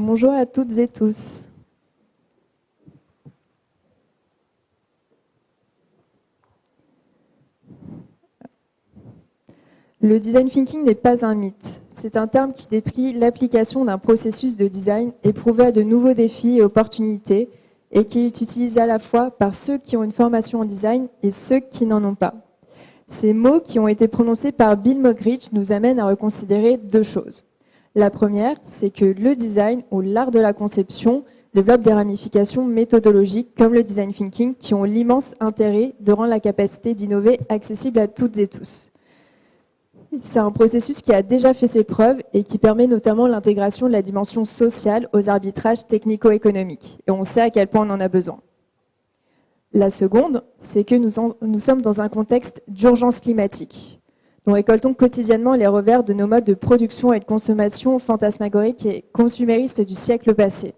Bonjour à toutes et tous. Le design thinking n'est pas un mythe. C'est un terme qui décrit l'application d'un processus de design éprouvé à de nouveaux défis et opportunités et qui est utilisé à la fois par ceux qui ont une formation en design et ceux qui n'en ont pas. Ces mots qui ont été prononcés par Bill Moggridge nous amènent à reconsidérer deux choses. La première, c'est que le design ou l'art de la conception développe des ramifications méthodologiques comme le design thinking qui ont l'immense intérêt de rendre la capacité d'innover accessible à toutes et tous. C'est un processus qui a déjà fait ses preuves et qui permet notamment l'intégration de la dimension sociale aux arbitrages technico-économiques. Et on sait à quel point on en a besoin. La seconde, c'est que nous sommes dans un contexte d'urgence climatique. Nous récoltons quotidiennement les revers de nos modes de production et de consommation fantasmagoriques et consuméristes du siècle passé.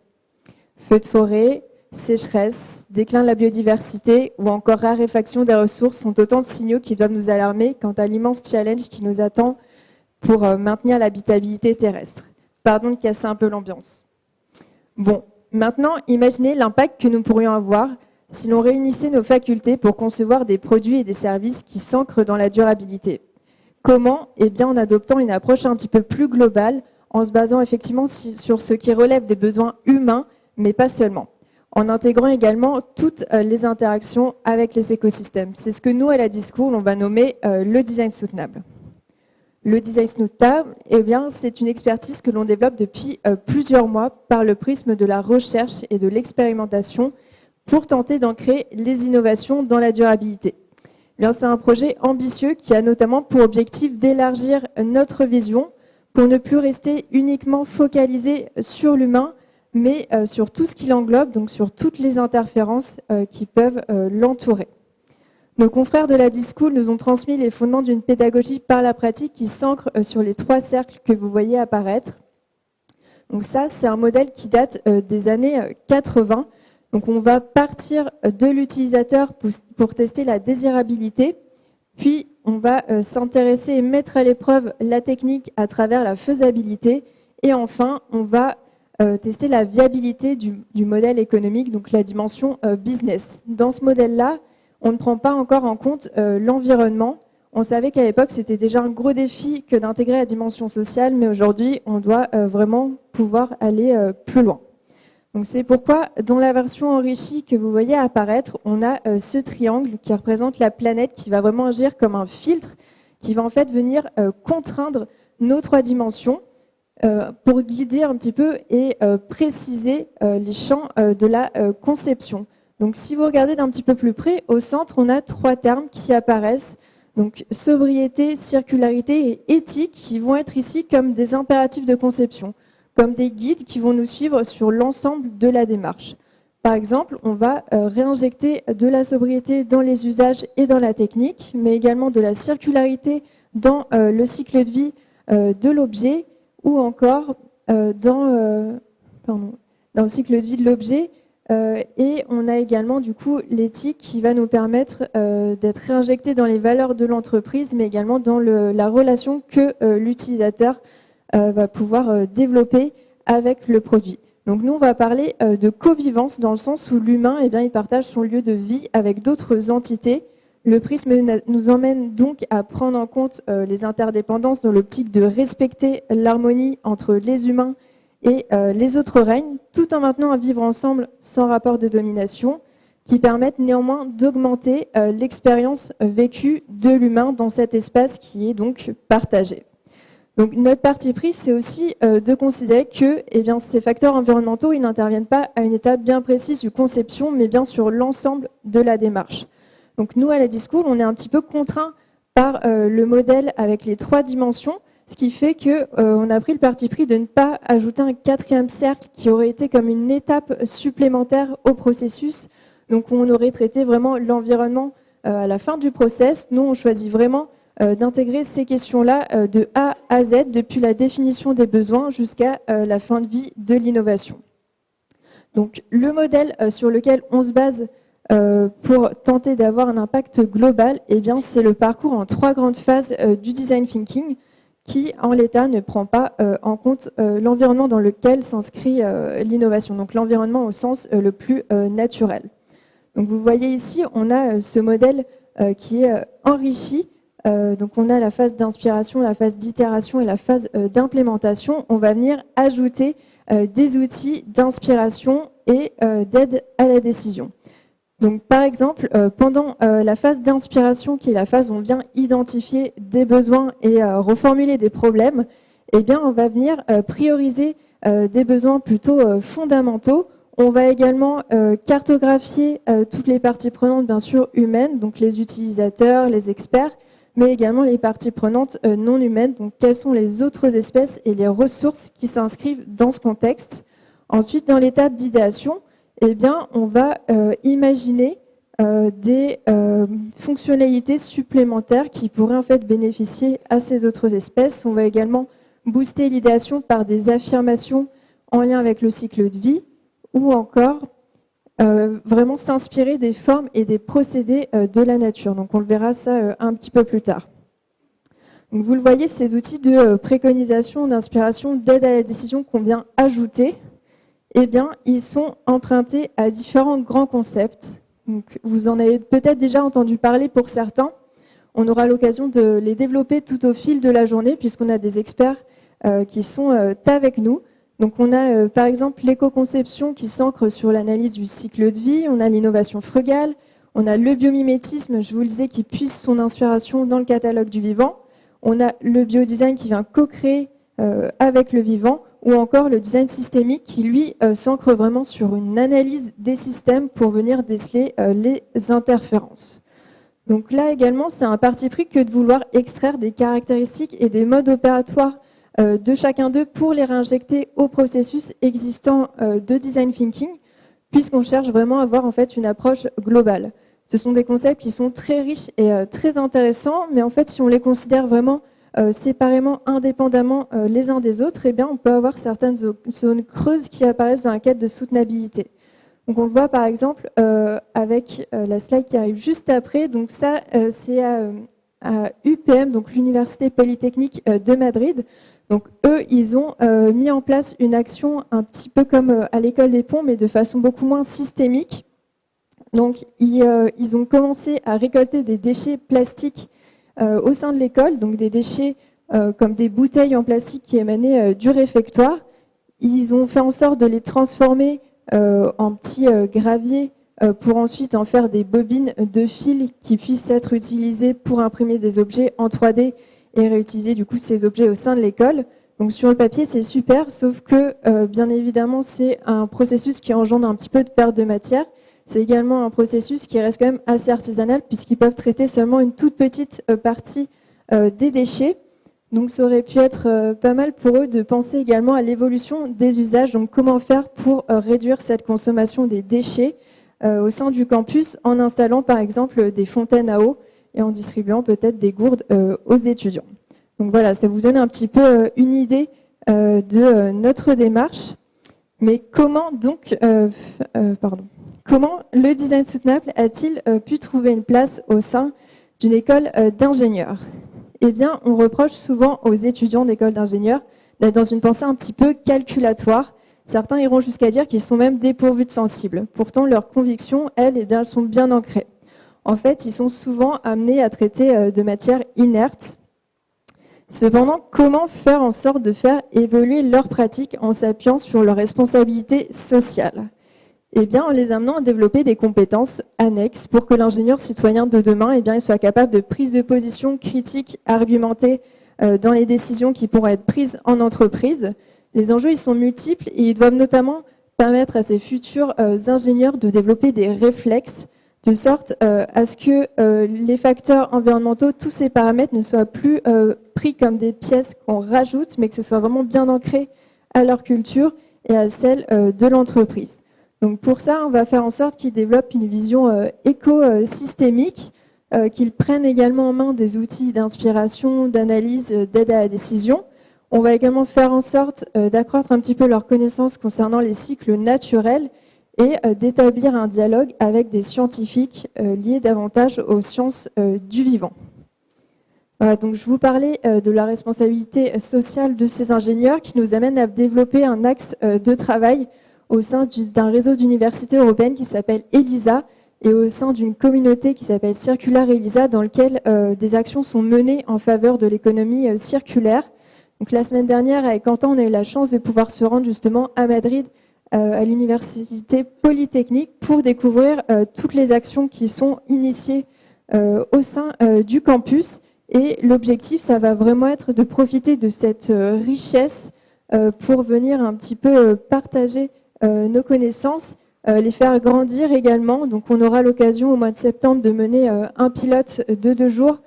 Feux de forêt, sécheresse, déclin de la biodiversité ou encore raréfaction des ressources sont autant de signaux qui doivent nous alarmer quant à l'immense challenge qui nous attend pour maintenir l'habitabilité terrestre. Pardon de casser un peu l'ambiance. Bon, maintenant, imaginez l'impact que nous pourrions avoir si l'on réunissait nos facultés pour concevoir des produits et des services qui s'ancrent dans la durabilité. Comment ? Eh bien, en adoptant une approche un petit peu plus globale, en se basant effectivement sur ce qui relève des besoins humains, mais pas seulement. En intégrant également toutes les interactions avec les écosystèmes. C'est ce que nous, à la Discours, on va nommer le design soutenable. Le design soutenable, eh bien, c'est une expertise que l'on développe depuis plusieurs mois par le prisme de la recherche et de l'expérimentation pour tenter d'ancrer les innovations dans la durabilité. C'est un projet ambitieux qui a notamment pour objectif d'élargir notre vision pour ne plus rester uniquement focalisé sur l'humain, mais sur tout ce qui l'englobe, donc sur toutes les interférences qui peuvent l'entourer. Nos confrères de la Discours nous ont transmis les fondements d'une pédagogie par la pratique qui s'ancre sur les 3 cercles que vous voyez apparaître. Donc ça, c'est un modèle qui date des années 80. Donc on va partir de l'utilisateur pour tester la désirabilité, puis on va s'intéresser et mettre à l'épreuve la technique à travers la faisabilité, et enfin on va tester la viabilité du modèle économique, donc la dimension business. Dans ce modèle-là, on ne prend pas encore en compte l'environnement. On savait qu'à l'époque, c'était déjà un gros défi que d'intégrer la dimension sociale, mais aujourd'hui, on doit vraiment pouvoir aller plus loin. Donc c'est pourquoi, dans la version enrichie que vous voyez apparaître, on a ce triangle qui représente la planète qui va vraiment agir comme un filtre, qui va en fait venir contraindre nos 3 dimensions pour guider un petit peu et préciser les champs de la conception. Donc si vous regardez d'un petit peu plus près, au centre, on a 3 termes qui apparaissent. Donc sobriété, circularité et éthique qui vont être ici comme des impératifs de conception, comme des guides qui vont nous suivre sur l'ensemble de la démarche. Par exemple, on va réinjecter de la sobriété dans les usages et dans la technique, mais également de la circularité dans le cycle de vie de l'objet ou encore dans le cycle de vie de l'objet. Et on a également du coup l'éthique qui va nous permettre d'être réinjecté dans les valeurs de l'entreprise, mais également dans la relation que l'utilisateur va pouvoir développer avec le produit. Donc nous, on va parler de covivence dans le sens où l'humain, eh bien, il partage son lieu de vie avec d'autres entités. Le prisme nous emmène donc à prendre en compte les interdépendances dans l'optique de respecter l'harmonie entre les humains et les autres règnes, tout en maintenant un vivre ensemble sans rapport de domination, qui permettent néanmoins d'augmenter l'expérience vécue de l'humain dans cet espace qui est donc partagé. Donc notre parti pris, c'est aussi de considérer que ces facteurs environnementaux, ils n'interviennent pas à une étape bien précise du conception, mais bien sur l'ensemble de la démarche. Donc nous, à la Discours, on est un petit peu contraints par le modèle avec les 3 dimensions, ce qui fait qu'on a pris le parti pris de ne pas ajouter un 4e cercle qui aurait été comme une étape supplémentaire au processus. Donc on aurait traité vraiment l'environnement à la fin du process. Nous, on choisit vraiment d'intégrer ces questions-là de A à Z, depuis la définition des besoins jusqu'à la fin de vie de l'innovation. Donc le modèle sur lequel on se base pour tenter d'avoir un impact global, eh bien, c'est le parcours en 3 grandes phases du design thinking qui, en l'état, ne prend pas en compte l'environnement dans lequel s'inscrit l'innovation, donc l'environnement au sens le plus naturel. Donc vous voyez ici, on a ce modèle qui est enrichi. Donc on a la phase d'inspiration, la phase d'itération et la phase d'implémentation. On va venir ajouter des outils d'inspiration et d'aide à la décision. Donc par exemple, pendant la phase d'inspiration, qui est la phase où on vient identifier des besoins et reformuler des problèmes, eh bien on va venir prioriser des besoins plutôt fondamentaux. On va également cartographier toutes les parties prenantes, bien sûr, humaines, donc les utilisateurs, les experts, mais également les parties prenantes non humaines, donc quelles sont les autres espèces et les ressources qui s'inscrivent dans ce contexte. Ensuite, dans l'étape d'idéation, eh bien, on va imaginer des fonctionnalités supplémentaires qui pourraient en fait bénéficier à ces autres espèces. On va également booster l'idéation par des affirmations en lien avec le cycle de vie, ou encore vraiment s'inspirer des formes et des procédés de la nature. Donc on le verra ça un petit peu plus tard. Donc vous le voyez, ces outils de préconisation, d'inspiration, d'aide à la décision qu'on vient ajouter, eh bien, ils sont empruntés à différents grands concepts. Donc, vous en avez peut-être déjà entendu parler pour certains. On aura l'occasion de les développer tout au fil de la journée, puisqu'on a des experts qui sont avec nous. Donc on a par exemple l'éco-conception qui s'ancre sur l'analyse du cycle de vie, on a l'innovation frugale, on a le biomimétisme, je vous le disais, qui puise son inspiration dans le catalogue du vivant, on a le biodesign qui vient co-créer avec le vivant, ou encore le design systémique qui, lui, s'ancre vraiment sur une analyse des systèmes pour venir déceler les interférences. Donc là également, c'est un parti pris que de vouloir extraire des caractéristiques et des modes opératoires de chacun d'eux pour les réinjecter au processus existant de design thinking, puisqu'on cherche vraiment à avoir en fait une approche globale. Ce sont des concepts qui sont très riches et très intéressants, mais en fait, si on les considère vraiment séparément, indépendamment les uns des autres, eh bien, on peut avoir certaines zones creuses qui apparaissent dans la quête de soutenabilité. Donc on le voit par exemple avec la slide qui arrive juste après. Donc ça, c'est à UPM, donc l'Université Polytechnique de Madrid. Donc eux, ils ont mis en place une action un petit peu comme à l'école des ponts, mais de façon beaucoup moins systémique. Donc ils ont commencé à récolter des déchets plastiques au sein de l'école, donc des déchets comme des bouteilles en plastique qui émanaient du réfectoire. Ils ont fait en sorte de les transformer en petits graviers pour ensuite en faire des bobines de fil qui puissent être utilisées pour imprimer des objets en 3D et réutiliser du coup ces objets au sein de l'école. Donc sur le papier, c'est super, sauf que bien évidemment, c'est un processus qui engendre un petit peu de perte de matière. C'est également un processus qui reste quand même assez artisanal puisqu'ils peuvent traiter seulement une toute petite partie des déchets. Donc ça aurait pu être pas mal pour eux de penser également à l'évolution des usages. Donc comment faire pour réduire cette consommation des déchets au sein du campus en installant par exemple des fontaines à eau et en distribuant peut-être des gourdes aux étudiants. Donc voilà, ça vous donne un petit peu une idée de notre démarche. Mais comment donc, comment le design soutenable a-t-il pu trouver une place au sein d'une école d'ingénieurs? Eh bien, on reproche souvent aux étudiants d'école d'ingénieurs d'être dans une pensée un petit peu calculatoire. Certains iront jusqu'à dire qu'ils sont même dépourvus de sensibles. Pourtant, leurs convictions, elles, eh bien, elles sont bien ancrées. En fait, ils sont souvent amenés à traiter de matières inertes. Cependant, comment faire en sorte de faire évoluer leurs pratiques en s'appuyant sur leurs responsabilités sociales? Eh bien, en les amenant à développer des compétences annexes pour que l'ingénieur citoyen de demain, eh bien, il soit capable de prise de position critique, argumentée dans les décisions qui pourront être prises en entreprise. Les enjeux, ils sont multiples et ils doivent notamment permettre à ces futurs ingénieurs de développer des réflexes de sorte à ce que les facteurs environnementaux, tous ces paramètres ne soient plus pris comme des pièces qu'on rajoute, mais que ce soit vraiment bien ancré à leur culture et à celle de l'entreprise. Donc pour ça, on va faire en sorte qu'ils développent une vision écosystémique, qu'ils prennent également en main des outils d'inspiration, d'analyse, d'aide à la décision. On va également faire en sorte d'accroître un petit peu leurs connaissances concernant les cycles naturels et d'établir un dialogue avec des scientifiques liés davantage aux sciences du vivant. Voilà, donc je vous parlais de la responsabilité sociale de ces ingénieurs qui nous amène à développer un axe de travail au sein d'un réseau d'universités européennes qui s'appelle ELISA et au sein d'une communauté qui s'appelle Circular ELISA dans lequel des actions sont menées en faveur de l'économie circulaire. Donc la semaine dernière, avec Quentin, on a eu la chance de pouvoir se rendre justement à Madrid à l'université Polytechnique pour découvrir toutes les actions qui sont initiées au sein du campus. Et l'objectif, ça va vraiment être de profiter de cette richesse pour venir un petit peu partager nos connaissances, les faire grandir également. Donc on aura l'occasion au mois de septembre de mener un pilote de 2 jours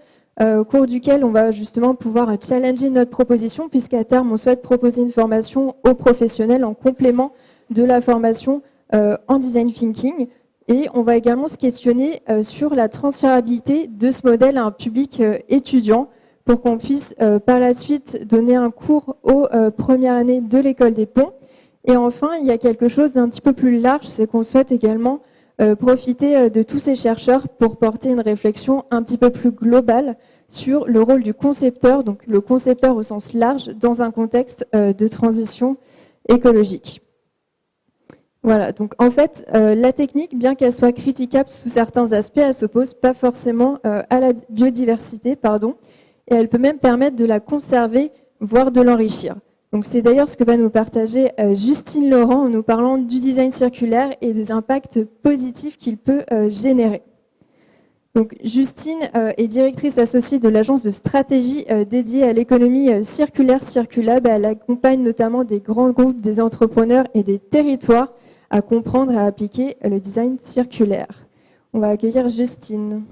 au cours duquel on va justement pouvoir challenger notre proposition puisqu'à terme, on souhaite proposer une formation aux professionnels en complément de la formation en design thinking. Et on va également se questionner sur la transférabilité de ce modèle à un public étudiant pour qu'on puisse par la suite donner un cours aux premières années de l'école des ponts. Et enfin, il y a quelque chose d'un petit peu plus large, c'est qu'on souhaite également profiter de tous ces chercheurs pour porter une réflexion un petit peu plus globale sur le rôle du concepteur, donc le concepteur au sens large, dans un contexte de transition écologique. Voilà, donc en fait, la technique, bien qu'elle soit critiquable sous certains aspects, elle ne s'oppose pas forcément à la biodiversité, et elle peut même permettre de la conserver, voire de l'enrichir. Donc c'est d'ailleurs ce que va nous partager Justine Laurent en nous parlant du design circulaire et des impacts positifs qu'il peut générer. Donc Justine est directrice associée de l'agence de stratégie dédiée à l'économie circulaire Circulab. Elle accompagne notamment des grands groupes, des entrepreneurs et des territoires à comprendre et à appliquer le design circulaire. On va accueillir Justine.